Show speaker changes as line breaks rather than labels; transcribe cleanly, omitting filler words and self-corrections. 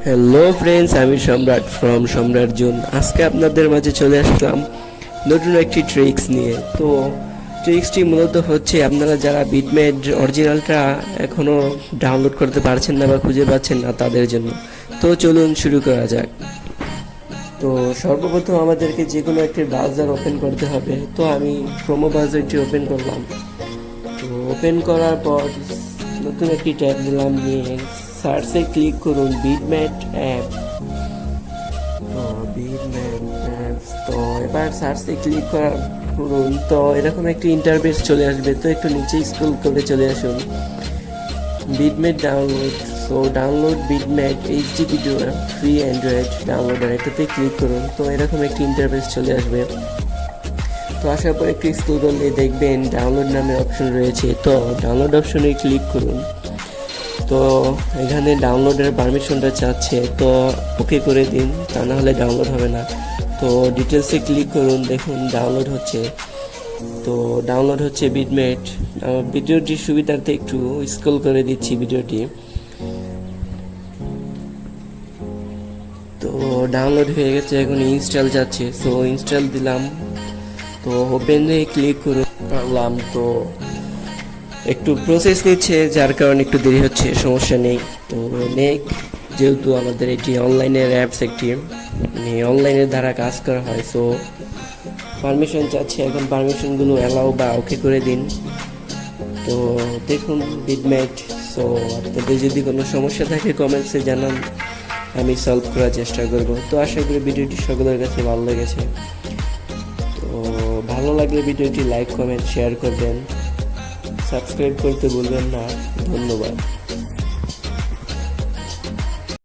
Hello friends, আমি সম্রাট from সম্রাট জোন। আজকে আপনাদের মাঝে চলে আসলাম নতুন একটি ট্রিক্স নিয়ে। তো ট্রিক্সটি মূলত হচ্ছে আপনারা যারা বিটমেট অরিজিনালটা এখনও ডাউনলোড করতে পারছেন না বা খুঁজে পাচ্ছেন না তাদের জন্য। তো চলুন শুরু করা যাক। তো সর্বপ্রথম আমাদেরকে যে কোনো একটি ব্রাউজার ওপেন করতে হবে। তো আমি ক্রোম ব্রাউজারটি ওপেন করলাম। তো ওপেন করার পর নতুন একটি ট্যাব নিলাম, নিয়ে সার্চে ক্লিক করুন বিটমেট অ্যাপ। তো বিটমেট অ্যাপস, তো এবার সার্চে ক্লিক করুন। তো এরকম একটি ইন্টারফেস চলে আসবে। তো একটু নিচে স্ক্রল করে চলে আসুন Vidmate download. So download Vidmate HD video free Android downloader, এটাতে ক্লিক করুন। তো এরকম একটি ইন্টারফেস চলে আসবে। তো আসার পর একটু স্ক্রল করলে দেখবেন ডাউনলোড নামে অপশন রয়েছে। তো ডাউনলোড অপশনে ক্লিক করুন। তো এখানে ডাউনলোডের পারমিশনটা চাচ্ছে, তো ওকে করে দিন, তা না হলে ডাউনলোড হবে না। তো ডিটেলসে ক্লিক করুন, দেখুন ডাউনলোড হচ্ছে। তো ডাউনলোড হচ্ছে বিটমেট। ভিডিওটির সুবিধার্থে একটু স্ক্রল করে দিচ্ছি ভিডিওটি। তো ডাউনলোড হয়ে গেছে, এখন ইনস্টল যাচ্ছে। সো ইনস্টল দিলাম। তো ওপেনে ক্লিক করলাম। তো একটু প্রসেস নিচ্ছে, যার কারণে একটু দেরি হচ্ছে, সমস্যা নেই। তো যেহেতু আমাদের এটি অনলাইনের অ্যাপস, একটি মানে অনলাইনের দ্বারা কাজ করা হয়, সো পারমিশন চাচ্ছে। এখন পারমিশনগুলো অ্যালাউ বা ওকে করে দিন। তো দেখুন বিটমেট। সো আপনাদের যদি কোনো সমস্যা থাকে কমেন্টসে জানান, আমি সলভ করার চেষ্টা করব। তো আশা করি ভিডিওটি সকলের কাছে ভালো লেগেছে। তো ভালো লাগলে ভিডিওটি লাইক, কমেন্ট, শেয়ার করবেন। সাবস্ক্রাইব করতে ভুলবেন না। ধন্যবাদ।